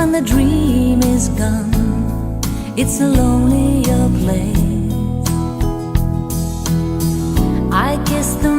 when the dream is gone, it's a lonelier place. I guess the